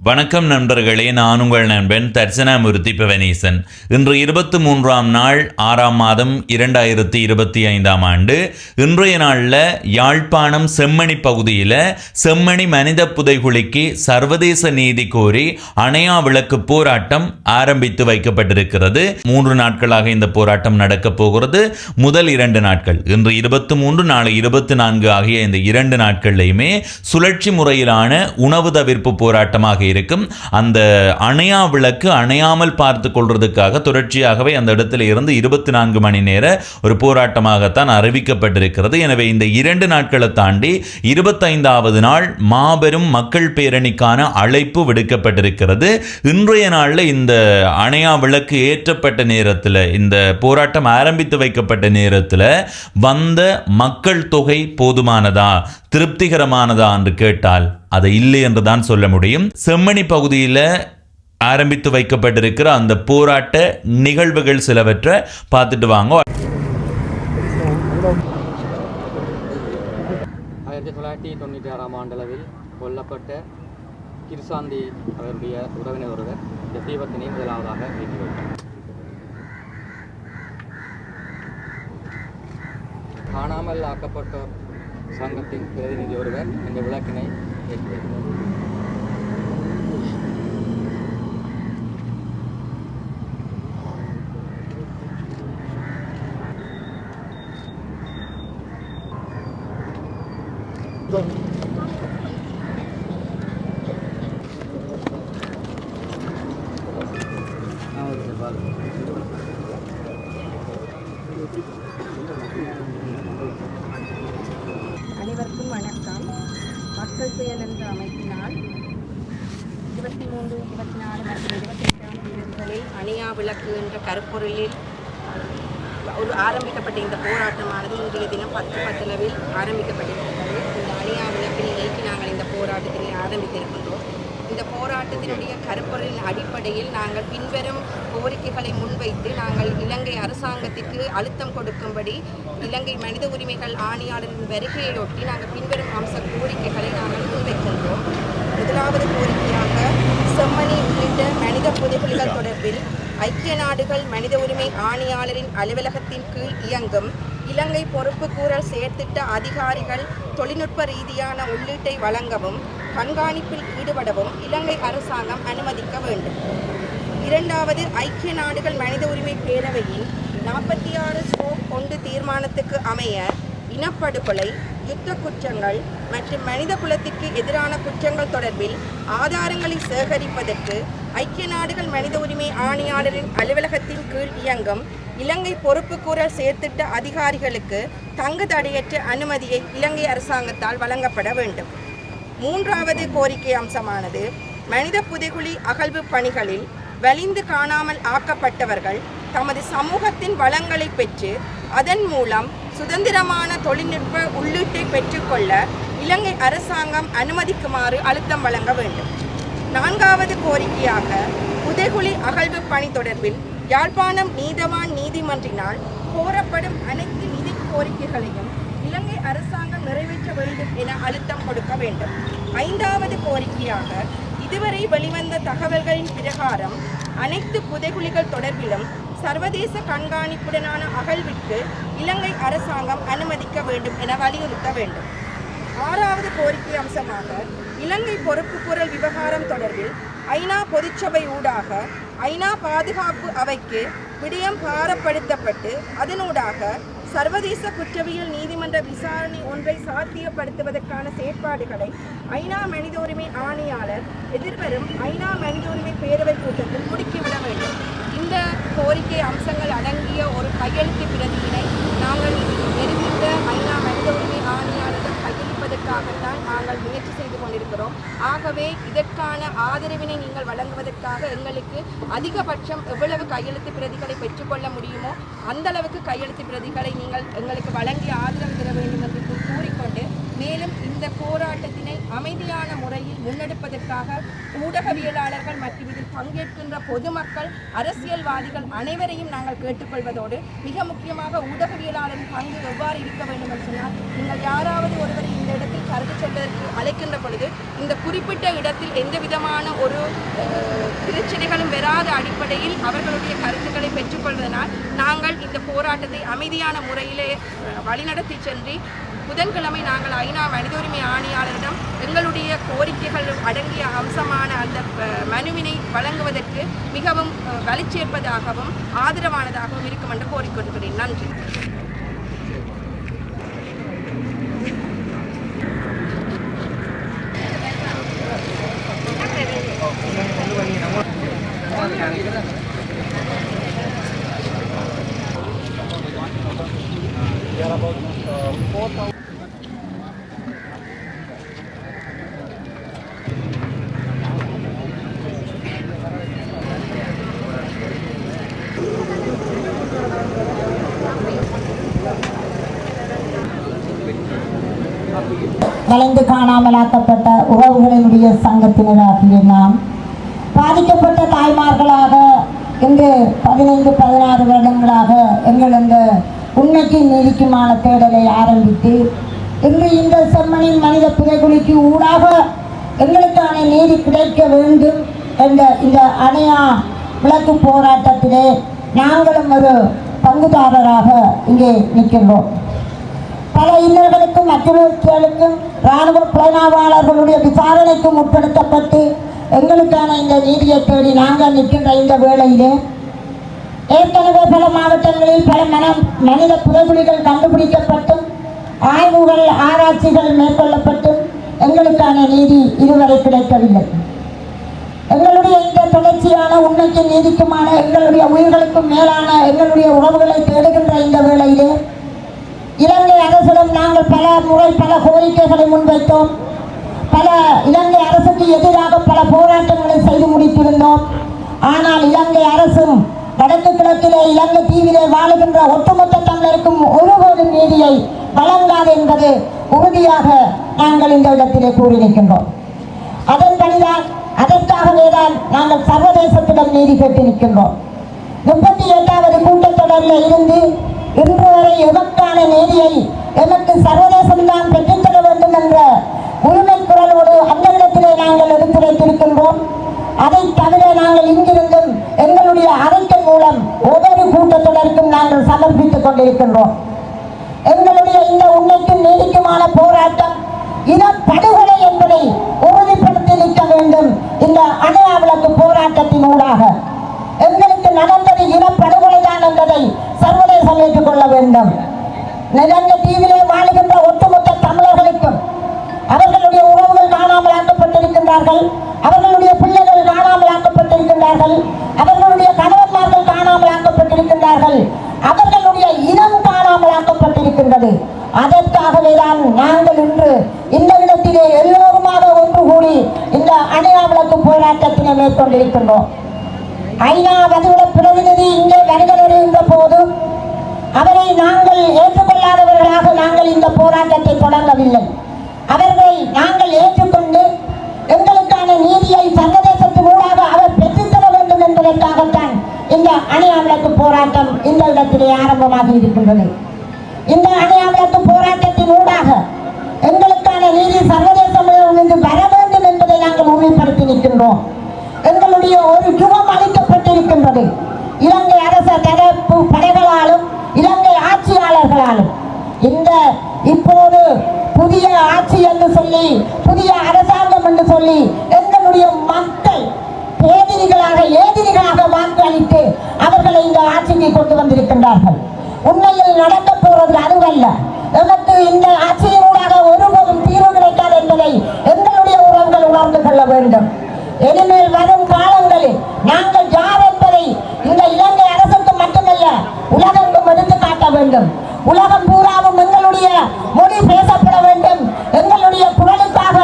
வணக்கம் நண்பர்களே, நான் உங்கள் நண்பன் தர்சனாமூர்த்தி பவனீசன். இன்று 23ஆம் நாள் 6ஆம் மாதம் 2025ஆம் ஆண்டு. இன்றைய நாளில் யாழ்ப்பாணம் செம்மணி பகுதியில் செம்மணி மனித புதைகுழிக்கு சர்வதேச நீதி கோரி அணையா விளக்கு போராட்டம் ஆரம்பித்து வைக்கப்பட்டிருக்கிறது. 3 நாட்களாக இந்த போராட்டம் நடக்கப் போகிறது. முதல் 2 நாட்கள், இன்று 23, நாளை 24 ஆகிய இந்த 2 நாட்கள்லையுமே சுழற்சி முறையிலான உணவு தவிர்ப்பு போராட்டமாக இருக்கும். அந்த அணையா விளக்கு அணையாமல் பார்த்துக் கொள்வதற்காக தொடர்ச்சியாகவே அந்த இடத்துல இருந்து 24 மணி நேர ஒரு போராட்டமாகத்தான் அறிவிக்கப்பட்டிருக்கிறது. எனவே இந்த 2 நாட்களை தாண்டி 25வது நாள் மாபெரும் மக்கள் பேரணிக்கான அழைப்பு விடுக்கப்பட்டிருக்கிறது. இன்றைய நாளில் இந்த அணையா விளக்கு ஏற்றப்பட்ட நேரத்தில், இந்த போராட்டம் ஆரம்பித்து வைக்கப்பட்ட நேரத்தில் வந்த மக்கள் தொகை போதுமானதா, திருப்திகரமானதா என்று கேட்டால் அதை இல்லை என்று தான் சொல்ல முடியும். செம்மணி பகுதியில் ஆரம்பித்து வைக்கப்பட்டிருக்கிற அந்த போராட்ட நிகழ்வுகள் சிலவற்றை பார்த்துட்டு வாங்க. 1996ஆம் ஆண்டளவில் கொல்லப்பட்ட கிருசாந்தி அவருடைய உறவினர் ஒருவர் இந்த தீபத்தினை முதலாவதாக ஏற்றி வைத்தார். காணாமல் ஆக்கப்பட்டோர் சங்கத்தின் பிரதிநிதி ஒருவர் இந்த விளக்கினை ஏற்றி வைத்தார். அனைவருக்கும் வணக்கம். மக்கள் செயல் என்ற அமைப்பினால் 23, 24 மற்றும் 28ஆம் தேதிகளில் அணையா விளக்கு என்ற கருப்பொருளில் ஆரம்பிக்கப்பட்ட இந்த போராட்டமானது இன்றைய தினம் 10:10 ஆரம்பிக்கப்பட்டிருக்கிறது. இந்த அணையா விளக்கினை நோக்கி நாங்கள் இந்த போராட்டத்தினை ஆரம்பித்திருக்கின்றோம். இந்த போராட்டத்தினுடைய கருப்பொருளின் அடிப்படையில் நாங்கள் பின்வரும் கோரிக்கைகளை முன்வைத்து நாங்கள் இலங்கை அரசாங்கத்திற்கு அழுத்தம் கொடுக்கும்படி இலங்கை மனித உரிமைகள் ஆணையாளரின் வருகையொட்டி நாங்கள் பின்வரும் அம்ச கோரிக்கைகளை நாங்கள் முன்வைக்கின்றோம். முதலாவது கோரிக்கையாக செம்மணி உள்ளிட்ட மனித புதைகுழிகள் தொடர்பில் ஐக்கிய நாடுகள் மனித உரிமை ஆணையாளரின் அலுவலகத்தின் கீழ் இயங்கும் இலங்கை பொறுப்புக்கூறல் செயற்திட்ட அதிகாரிகள் தொழில்நுட்ப ரீதியான உள்ளீட்டை வழங்கவும் கண்காணிப்பில் ஈடுபடவும் இலங்கை அரசாங்கம் அனுமதிக்க வேண்டும். இரண்டாவது, ஐக்கிய நாடுகள் மனித உரிமை பேரவையின் 46/1 தீர்மானத்துக்கு அமைய இனப்படுகொலை, யுத்த குற்றங்கள் மற்றும் மனித குலத்திற்கு எதிரான குற்றங்கள் தொடர்பில் ஆதாரங்களை சேகரிப்பதற்கு ஐக்கிய நாடுகள் மனித உரிமை ஆணையாளரின் அலுவலகத்தின் கீழ் இயங்கும் இலங்கை பொறுப்புக்கூறல் செயற்திட்ட அதிகாரிகளுக்கு தங்கு தடையற்ற அனுமதியை இலங்கை அரசாங்கத்தால் வழங்கப்பட வேண்டும். மூன்றாவது கோரிக்கை அம்சமானது மனித புதைகுழி அகழ்வு பணிகளில் வலிந்து காணாமல் ஆக்கப்பட்டவர்கள் தமது சமூகத்தின் வளங்களை பெற்று அதன் மூலம் சுதந்திரமான தொழில்நுட்ப உள்ளீட்டை பெற்றுக்கொள்ள இலங்கை அரசாங்கம் அனுமதிக்குமாறு அழுத்தம் வழங்க வேண்டும். நான்காவது கோரிக்கையாக புதைகுழி அகழ்வு பணி தொடர்பில் யாழ்ப்பாணம் நீதவான் நீதிமன்றினால் கோரப்படும் அனைத்து நிதி கோரிக்கைகளையும் இலங்கை அரசாங்கம் நிறைவேற்ற வேண்டும் என அழுத்தம் கொடுக்க வேண்டும். ஐந்தாவது கோரிக்கையாக இதுவரை வெளிவந்த தகவல்களின் பிரகாரம் அனைத்து புதைகுழிகள் தொடர்பிலும் சர்வதேச கண்காணிப்புடனான அகழ்விற்கு இலங்கை அரசாங்கம் அனுமதிக்க வேண்டும் என வலியுறுத்த வேண்டும். ஆறாவது கோரிக்கை அம்சமாக இலங்கை பொறுப்புக்கூறல் விவகாரம் தொடர்பில் ஐநா பொதுச்சபை ஊடாக ஐநா பாதுகாப்பு அவைக்கு விடயம் பாரப்படுத்தப்பட்டு அதனூடாக சர்வதேச குற்றவியல் நீதிமன்ற விசாரணை ஒன்றை சாத்தியப்படுத்துவதற்கான செயற்பாடுகளை ஐநா மனித உரிமை ஆணையாளர் எதிர்வரும் ஐநா மனித உரிமை பேரவை கூட்டத்தில் முடுக்கிவிட வேண்டும். இந்த கோரிக்கை அம்சங்கள் அடங்கிய ஒரு கையெழுத்து பிரதியினை நாங்கள் தெரிவித்த ஐநா மனித உரிமை ஆணையாளரிடம் கையளிப்பதற்காகத்தான் நாங்கள் முயற்சி செய்து கொண்டிருக்கிறோம். ஆகவே இதற்கான ஆதரவினை நீங்கள் வழங்குவதற்காக எங்களுக்கு அதிகபட்சம் எவ்வளவு கையெழுத்து பிரதிகளை பெற்றுக்கொள்ள முடியுமோ அந்த அளவுக்கு கையெழுத்து பிரதிகளை நீங்கள் எங்களுக்கு வழங்கி ஆதரவு தர வேண்டும் என்று கூறிக்கொண்டு மேலும் இந்த போராட்டத்தினை அமைதியான முறையில் முன்னெடுப்பதற்காக ஊடகவியலாளர்கள் மற்றும் இதில் பங்கேற்கின்ற பொதுமக்கள், அரசியல்வாதிகள் அனைவரையும் நாங்கள் கேட்டுக்கொள்வதோடு, மிக முக்கியமாக ஊடகவியலாளரின் பங்கு எவ்வாறு இருக்க வேண்டும் என்று சொன்னால், நீங்கள் யாராவது ஒருவரை இந்த இடத்தில் கருத்து சொல்வதற்கு அழைக்கின்ற பொழுது இந்த குறிப்பிட்ட இடத்தில் எந்த விதமான ஒரு பிரச்சனைகளும் பெறாத அடிப்படையில் அவர்களுடைய கருத்துக்களை பெற்றுக்கொள்வதனால் நாங்கள் இந்த போராட்டத்தை அமைதியான முறையிலே வழிநடத்தி சென்று புதன்கிழமை நாங்கள் ஐநா மனித உரிமை ஆணையாளரிடம் எங்களுடைய கோரிக்கைகள் அடங்கிய அம்சமான அந்த மனுவினை வழங்குவதற்கு மிகவும் வலிச்சேர்ப்பதாகவும் ஆதரவானதாகவும் இருக்கும் என்று கோரிக்கொள்கிறேன். நன்றி. கலைந்து காணாமலாக்கப்பட்ட உறவுகளினுடைய சங்கத்தினராகிய நாம் பாதிக்கப்பட்ட தாய்மார்களாக இங்கு 15-16 வருடங்களாக எங்கள் இந்த உண்மைக்கு நீதிக்குமான தேடலை ஆரம்பித்து இன்று இந்த செம்மணின் மனித புதைகுழிக்கு ஊடாக எங்களுக்கான நீதி கிடைக்க வேண்டும் என்ற இந்த அணையா விளக்கு போராட்டத்திலே நாங்களும் ஒரு பங்குதாரராக இங்கே நிற்கின்றோம். பல இன்னல்களுக்கும் அச்சுறுத்தலுக்கும் இராணுவ புலனாய்வாளர்களுடைய விசாரணைக்கும் உட்படுத்தப்பட்டு எங்களுக்கான இந்த நீதியை தேடி நாங்கள் நிற்கின்ற இந்த வேளையிலே ஏற்கனவே பல மாவட்டங்களில் பல மனித புதைகுழிகள் கண்டுபிடிக்கப்பட்டும் ஆய்வுகள் ஆராய்ச்சிகள் மேற்கொள்ளப்பட்டும் எங்களுக்கான நீதி இதுவரை கிடைக்கவில்லை. எங்களுடைய இந்த தொடர்ச்சியான உண்மைக்கு நீதிக்குமான எங்களுடைய உயிர்களுக்கும் மேலான எங்களுடைய உறவுகளை தேடுகின்ற இந்த வேளையிலே இலங்கை அரசிடம் நாங்கள் பல முறை பல கோரிக்கைகளை முன்வைத்தோம். பல இலங்கை அரசுக்கு எதிராக பல போராட்டங்களை செய்து முடித்திருந்தோம். ஆனால் இலங்கை அரசும் வடக்கு கிழக்கிலே இலங்கை தீவிலே வாழுகின்ற ஒட்டுமொத்த தமிழருக்கும் ஒருபோதும் நீதியை வழங்காது என்பது உறுதியாக நாங்கள் இந்த இடத்திலே கூறி நிற்கின்றோம். அதன்படிதான் அதற்காகவேதான் நாங்கள் சர்வதேசத்திடம் நீதி கேட்டு நிற்கின்றோம். 38வது கூட்டத்தொடரில் இருந்து இன்று வரை எதற்கான நீதியை எமக்கு சர்வதேசம்தான் பெற்றுத்தர வேண்டும் என்ற உரிமை குரலோடு அந்த இடத்திலே நாங்கள் எடுத்துரைத்திருக்கின்றோம். அதை தவிர நாங்கள் இங்கிருந்தும் எங்களுடைய அறிக்கை மூலம் ஒவ்வொரு கூட்டத்தொடருக்கும் நாங்கள் சமர்ப்பித்துக் கொண்டிருக்கின்றோம். எங்களுடைய இந்த உண்மைக்கும் நீதிக்குமான போராட்டம் இனப்படுகொலை என்பதை உறுதிப்படுத்தி நிற்க வேண்டும். இந்த அணையா விளக்கு போராட்டத்தின் ஊடாக எங்களுக்கு நடந்தது இனப்படுகொலைதான் என்பதை சர்வதேசம் ஏற்றுக்கொள்ள வேண்டும். இலங்கை தீவிலே வாழுகின்ற ஒட்டுமொத்த தமிழர்களுக்கும் அவர்களுடைய உறவுகள் காணாமல் ஆக்கப்பட்டிருக்கின்றார்கள், அவர்களுடைய பிள்ளைகள் காணாமல் ஆக்கப்பட்டிருக்கின்றார்கள், அவர்களுடைய கணவன்மார்கள் காணாமல் ஆக்கப்பட்டிருக்கின்றார்கள், அவர்களுடைய இனம் காணாமல் ஆக்கப்பட்டிருக்கின்றது. அதற்காகவே தான் நாங்கள் இன்று இந்த இடத்திலே எல்லோருமாக ஒன்று கூடி இந்த அணையா விளக்கு போராட்டத்தினை மேற்கொண்டிருக்கின்றோம். ஐநா வதிவிட பிரதிநிதி இங்கே வருகின்ற போது அவரை நாங்கள் ஏற்றுக்கொள்ளாதவர்களாக நாங்கள் இந்த போராட்டத்தை தொடங்கவில்லை. அவர்களை நாங்கள் ஏற்றுக்கொண்டு எங்களுக்கான நீதியை சர்வதேசத்தின் ஊடாக அவர் பெற்றுத்தர வேண்டும் என்பதற்காகத்தான் இந்த அணையா விளக்கு போராட்டம் இந்த இடத்திலே ஆரம்பமாக இருக்கின்றது. இந்த அணையா விளக்கு போராட்டத்தின் ஊடாக எங்களுக்கான நீதி சர்வதேசமிருந்து வர வேண்டும் என்பதை நாங்கள் உறுதிப்படுத்தி நிற்கின்றோம். எங்களுடைய ஒரு யுகம் அளிக்கப்பட்டிருக்கின்றது இலங்கை அரச தரப்பு படைகளாலும் இலங்கை ஆட்சியாளர்களாலும். இந்த இப்போது புதிய ஆட்சி என்று சொல்லி புதிய அரசாங்கம் என்று சொல்லி எங்களுடைய மக்கள் ஏதிரிகளாக வாக்களித்து அவர்களை இந்த ஆட்சிக்கு கொண்டு வந்திருக்கின்றார்கள். உண்மையில் நடக்க போறது அதுவல்ல. எமக்கு இந்த ஆட்சியினூடாக ஒருபோதும் தீர்வு கிடைக்காது என்பதை எங்களுடைய உறவுகள் உணர்ந்து கொள்ள வேண்டும். இனிமேல் வரும் காலங்களில் நாங்கள் யார் என்பதை இந்த இலங்கை அரசுக்கு மட்டுமல்ல உலகெங்கும் எடுத்து காட்ட வேண்டும். உலகம் பூராவும் எங்களுடைய மொழி பேசப்பட வேண்டும். எங்களுடைய குரலுக்காக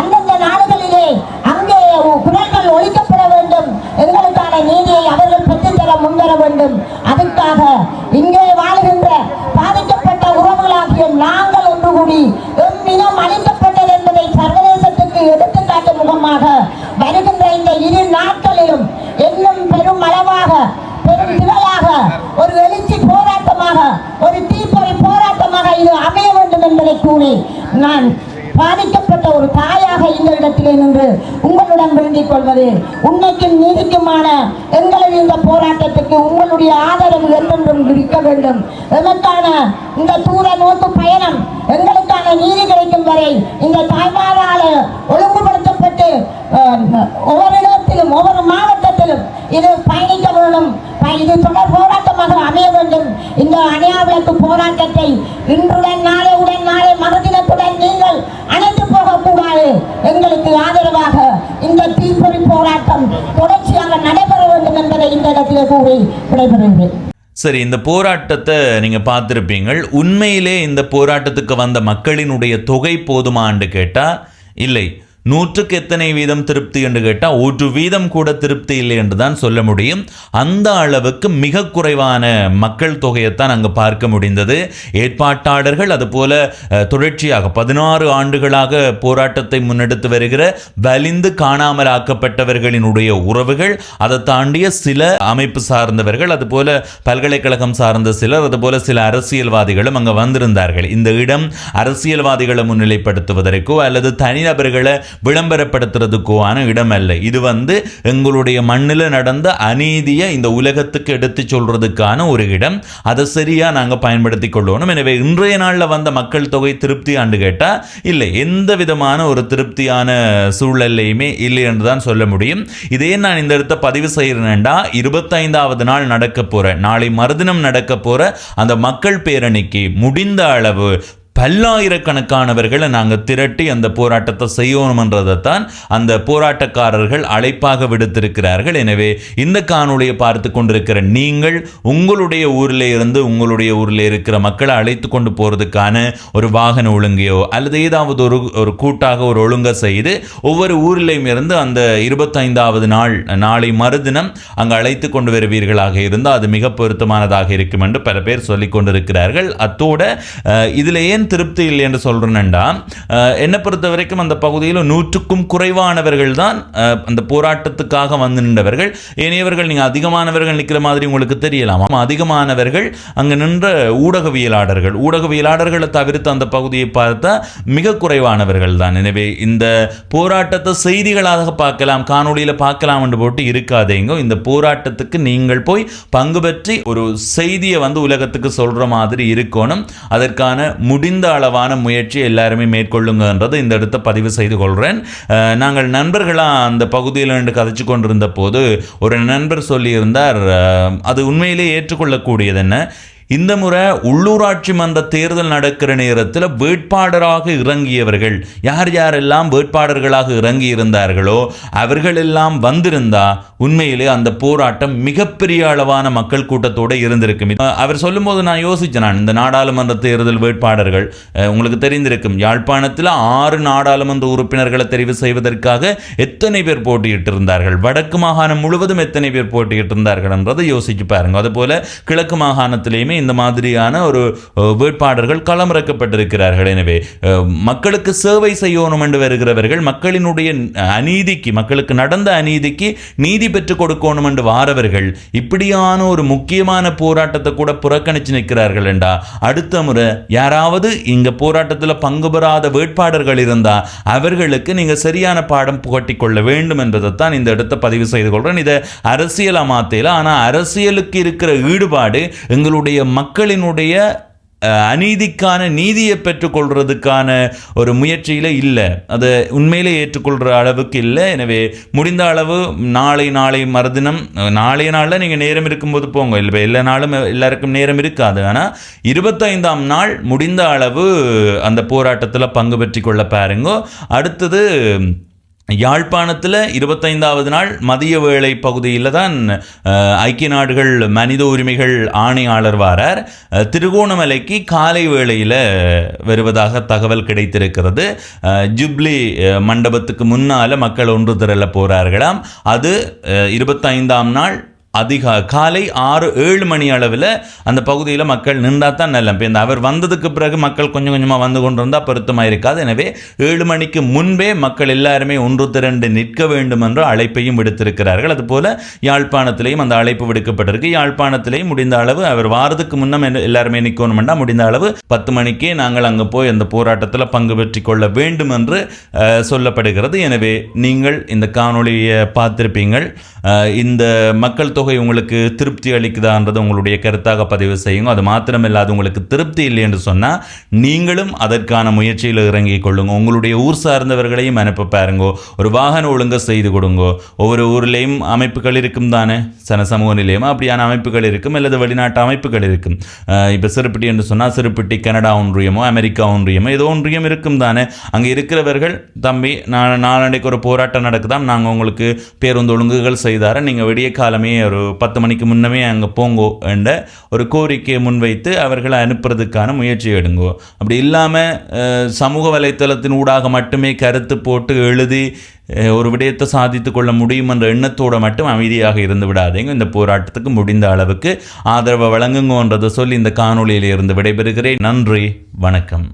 அந்தந்த நாடுகளிலே அங்கே குரல்கள் ஒழிக்கப்பட வேண்டும். எங்களுக்கான நீதியை அவர்கள் பெற்றுத்தர முன்வர வேண்டும். அதுக்காக இங்கே வாழுகின்ற பாதிக்கப்பட்ட உறவுகளாகிய நாங்கள் ஒன்று கூடி எம்மினம் ஒரு எழுச்சி போராட்டமாக, ஒரு தீப்பொறி போராட்டமாக இது அமைய வேண்டும் என்பதை கூறி நான் பாதிக்கப்பட்ட ஒரு தாயாக இந்த இடத்திலே நின்று உங்களுடன் வேண்டிக் கொள்வது, உண்மைக்கும் நீதிக்குமான எங்களது இந்த போராட்டத்துக்கு உங்களுடைய ஆதரவு என்றென்றும் இருக்க வேண்டும். எமக்கான இந்த தூர நோக்கு பயணம் எங்களுக்கான நீதி கிடைக்கும் வரை இந்த தாய்மாரால் ஒழுங்குபடுத்தப்பட்டு ஒவ்வொரு இடத்திலும் ஒவ்வொரு மாவட்டத்திலும் இது பயணிக்க வேண்டும். இது தொடர் போராட்டமாக அமைய வேண்டும். இந்த அணையா விளக்கு போராட்டத்தை இன்றுடன் நாளை மறுதினத்துடன் நீங்கள் அணைத்து போகக்கூடாது. எங்களுக்கு ஆதரவாக இந்த தீப்பொறி போராட்டம் தொடர்ச்சியாக நடைபெற வேண்டும் என்பதை இந்த இடத்திலே கூறி விடைபெறுகிறேன். சரி, இந்த போராட்டத்தை நீங்கள் பார்த்துருப்பீங்கள். உண்மையிலே இந்த போராட்டத்துக்கு வந்த மக்களினுடைய தொகை போதுமான்னு கேட்டால் இல்லை. 100க்கு எத்தனை வீதம் திருப்தி என்று கேட்டால் 1 வீதம் கூட திருப்தி இல்லை என்று தான் சொல்ல முடியும். அந்த அளவுக்கு மிக குறைவான மக்கள் தொகையைத்தான் அங்கு பார்க்க முடிந்தது. ஏற்பாட்டாளர்கள் அதுபோல தொடர்ச்சியாக 16 ஆண்டுகளாக போராட்டத்தை முன்னெடுத்து வருகிற வலிந்து காணாமல் ஆக்கப்பட்டவர்களினுடைய உறவுகள், அதை தாண்டிய சில அமைப்பு சார்ந்தவர்கள், அதுபோல பல்கலைக்கழகம் சார்ந்த சிலர், அதுபோல சில அரசியல்வாதிகளும் அங்கே வந்திருந்தார்கள். இந்த இடம் அரசியல்வாதிகளை முன்னிலைப்படுத்துவதற்கோ அல்லது தனிநபர்களை விளம்பரப்படுத்துறதுக்கான இடம் அல்ல. இது எங்களுடைய மண்ணில் நடந்த அநீதியை இந்த உலகத்துக்கு எடுத்து சொல்றதுக்கான ஒரு இடம். அதை சரியா நாங்கள் பயன்படுத்திக் கொள்ளணும். எனவே இன்றைய நாளில் வந்த மக்கள் தொகை திருப்தி ஆண்டு கேட்டால் இல்லை, எந்த விதமான ஒரு திருப்தியான சூழலையுமே இல்லை என்று தான் சொல்ல முடியும். இதே நான் இந்த இடத்த பதிவு செய்கிறேன்டா 25வது நாள் நடக்க போற, நாளை மறுதினம் நடக்க போற அந்த மக்கள் பேரணிக்கு முடிந்த அளவு பல்லாயிரக்கணக்கானவர்களை நாங்கள் திரட்டி அந்த போராட்டத்தை செய்யணும்ன்றதைத்தான் அந்த போராட்டக்காரர்கள் அழைப்பாக விடுத்திருக்கிறார்கள். எனவே இந்த காணொளியை பார்த்து கொண்டிருக்கிற நீங்கள் உங்களுடைய ஊரில் இருந்து உங்களுடைய ஊரில் இருக்கிற மக்களை அழைத்து கொண்டு போகிறதுக்கான ஒரு வாகன ஒழுங்கையோ அல்லது ஏதாவது ஒரு கூட்டாக ஒரு ஒழுங்கை செய்து ஒவ்வொரு ஊரிலையும் இருந்து அந்த 25வது நாள் நாளை மறுதினம் அங்கு அழைத்து கொண்டு வருவீர்களாக இருந்தால் அது மிக பொருத்தமானதாக இருக்கும் என்று பல பேர் சொல்லிக் கொண்டிருக்கிறார்கள். அத்தோட இதில் ஏன் திருப்தி இல்லை என்று சொல்றேன்டா, என்னை பொறுத்த வரைக்கும் அந்த பகுதியில் 100க்கும் குறைவானவர்கள் தான் அந்த போராட்டத்துக்காக வந்து நின்றவர்கள். ஏனையவர்கள் நீங்கள் அதிகமானவர்கள் நிற்கிற மாதிரி உங்களுக்கு தெரியலாம். அதிகமானவர்கள் அங்கு நின்ற ஊடகவியலாளர்களை தவிர்த்து அந்த பகுதியை பார்த்தா மிக குறைவானவர்கள் தான். எனவே இந்த போராட்டத்தை செய்திகளாக பார்க்கலாம், காணொலியில் பார்க்கலாம் என்று போட்டு இருக்காதேங்க. இந்த போராட்டத்துக்கு நீங்கள் போய் பங்கு பெற்றி ஒரு செய்தியை உலகத்துக்கு சொல்ற மாதிரி இருக்கணும். அதற்கான முடிந்த அளவான முயற்சி எல்லாருமே மேற்கொள்ளுங்கன்றது இந்த இடத்தை பதிவு செய்து கொள்கிறேன். நாங்கள் நண்பர்களாக அந்த பகுதியில் நின்று கதைச்சு கொண்டிருந்த போது ஒரு நண்பர் சொல்லியிருந்தார், அது உண்மையிலே ஏற்றுக்கொள்ளக்கூடியது என்ன, இந்த முறை உள்ளூராட்சி மன்ற தேர்தல் நடக்கிற நேரத்தில் வேட்பாளராக இறங்கியவர்கள் யாரெல்லாம் வேட்பாளர்களாக இறங்கி இருந்தார்களோ அவர்களெல்லாம் வந்திருந்தா உண்மையிலே அந்த போராட்டம் மிகப்பெரிய அளவான மக்கள் கூட்டத்தோடு இருந்திருக்கும். அவர் சொல்லும்போது நான் யோசிச்சேன், இந்த நாடாளுமன்ற தேர்தல் வேட்பாளர்கள் உங்களுக்கு தெரிந்திருக்கும், யாழ்ப்பாணத்தில் 6 நாடாளுமன்ற உறுப்பினர்களை தெரிவு செய்வதற்காக எத்தனை பேர் போட்டியிட்டு இருந்தார்கள், வடக்கு மாகாணம் முழுவதும் எத்தனை பேர் போட்டியிட்டு இருந்தார்கள் என்றதை யோசிச்சு பாருங்க. அதுபோல கிழக்கு மாகாணத்திலேயுமே இந்த மாதிரியான ஒரு வேட்பாளர்கள் களமிறக்கப்பட்டிருக்கிறார்கள். எனவே மக்களுக்கு சேவை செய்யணும் என்று வருகிறவர்கள், மக்களினுடைய அநீதிக்கு, மக்களுக்கு நடந்த அநீதிக்கு நீதி பெற்றுக் கொடுக்கணும் என்று வாரவர்கள் இப்படியான ஒரு முக்கியமான போராட்டத்தை கூட புறக்கணிச்சு நிற்கிறார்கள் என்றா, அடுத்த முறை யாராவது இங்க போராட்டத்தில் பங்கு பெறாத வேட்பாளர்கள் இருந்தா அவர்களுக்கு நீங்க சரியான பாடம் புகட்டிக் கொள்ள வேண்டும் என்பதைத்தான் இந்த இடத்தை பதிவு செய்து கொள்றேன். இதை அரசியல் மாத்தையில, ஆனா அரசியலுக்கு இருக்கிற ஈடுபாடு எங்களுடைய மக்களினுடைய அநீதிக்கான நீதியை பெற்றுக்கொள்றதுக்கான ஒரு முயற்சியில் இல்லை, அதை உண்மையிலே ஏற்றுக்கொள்கிற அளவுக்கு இல்லை. எனவே முடிந்த அளவு நாளை மறுதினம், நாளைய நாளில் நீங்கள் நேரம் இருக்கும்போது போங்க, இல்லை எல்லா நாளும் எல்லாருக்கும் நேரம் இருக்காது. ஆனால் 25ஆம் நாள் முடிந்த அளவு அந்த போராட்டத்தில் பங்கு பெற்றி கொள்ள பாருங்க. அடுத்தது யாழ்ப்பாணத்தில் 25வது நாள் மதிய வேளை பகுதியில் தான் ஐக்கிய நாடுகள் மனித உரிமைகள் ஆணையாளர் வாரார். திருகோணமலைக்கு காலை வேளையில் வருவதாக தகவல் கிடைத்திருக்கிறது. ஜூப்ளி மண்டபத்துக்கு முன்னால் மக்கள் ஒன்று திரள போகிறார்களாம். அது 25ஆம் நாள் காலை 6-7 மணி அளவில் அந்த பகுதியில் மக்கள் நின்றா தான் நல்ல. இப்போ இந்த அவர் வந்ததுக்கு பிறகு மக்கள் கொஞ்சம் கொஞ்சமாக வந்து கொண்டு இருந்தால் பொருத்தமாக இருக்காது. எனவே 7 மணிக்கு முன்பே மக்கள் எல்லாருமே ஒன்று திரண்டு நிற்க வேண்டும் என்ற அழைப்பையும் விடுத்திருக்கிறார்கள். அதுபோல் யாழ்ப்பாணத்திலேயும் அந்த அழைப்பு விடுக்கப்பட்டிருக்கு. யாழ்ப்பாணத்திலேயும் முடிந்த அளவு அவர் வாரதுக்கு முன்னம் எல்லாருமே நிற்கணும்னா முடிந்த அளவு 10 மணிக்கே நாங்கள் அங்கே போய் அந்த போராட்டத்தில் பங்கு பெற்றி கொள்ள வேண்டும் என்று சொல்லப்படுகிறது. எனவே நீங்கள் இந்த காணொளியை பார்த்திருப்பீங்கள். இந்த மக்கள் தொகை உங்களுக்கு திருப்தி அளிக்குதான்றது உங்களுடைய கருத்தாக பதிவு செய்யுங்க. அது மாத்திரமில்லாது உங்களுக்கு திருப்தி இல்லை என்று சொன்னால் நீங்களும் அதற்கான முயற்சியில் இறங்கிக் கொள்ளுங்க. உங்களுடைய ஊர் சார்ந்தவர்களையும் அனுப்ப பாருங்க. ஒரு வாகன ஒழுங்கு செய்து கொடுங்க. ஒவ்வொரு ஊர்லேயும் அமைப்புகள் இருக்கும் தானே, சமூக நிலையம் அப்படியான அமைப்புகள் இருக்கும், அல்லது வெளிநாட்டு அமைப்புகள் இருக்கும். இப்போ சிறுப்பிட்டி என்று சொன்னால் சிறுப்பிட்டி கனடா ஒன்றியமோ அமெரிக்கா ஒன்றியமோ ஏதோ ஒன்றியம் இருக்கும் தானே. அங்கே இருக்கிறவர்கள் தம்பி நாளன்னைக்கு ஒரு போராட்டம் நடக்குதான், நாங்கள் உங்களுக்கு பேருந்து ஒழுங்குகள் செய்தார நீங்கள் விடிய காலமே ஒரு 10 மணிக்கு முன்னமே அங்கே போங்கோ என்ற ஒரு கோரிக்கையை முன்வைத்து அவர்களை அனுப்புறதுக்கான முயற்சி எடுங்கோ. அப்படி இல்லாமல் சமூக வலைத்தளத்தின் ஊடாக மட்டுமே கருத்து போட்டு எழுதி ஒரு விடயத்தை சாதித்து கொள்ள முடியும் என்ற எண்ணத்தோடு மட்டும் அமைதியாக இருந்து விடாதீங்க. இந்த போராட்டத்துக்கு முடிந்த அளவுக்கு ஆதரவை வழங்குங்கன்றதை சொல்லி இந்த காணொளியில் இருந்து விடைபெறுகிறேன். நன்றி, வணக்கம்.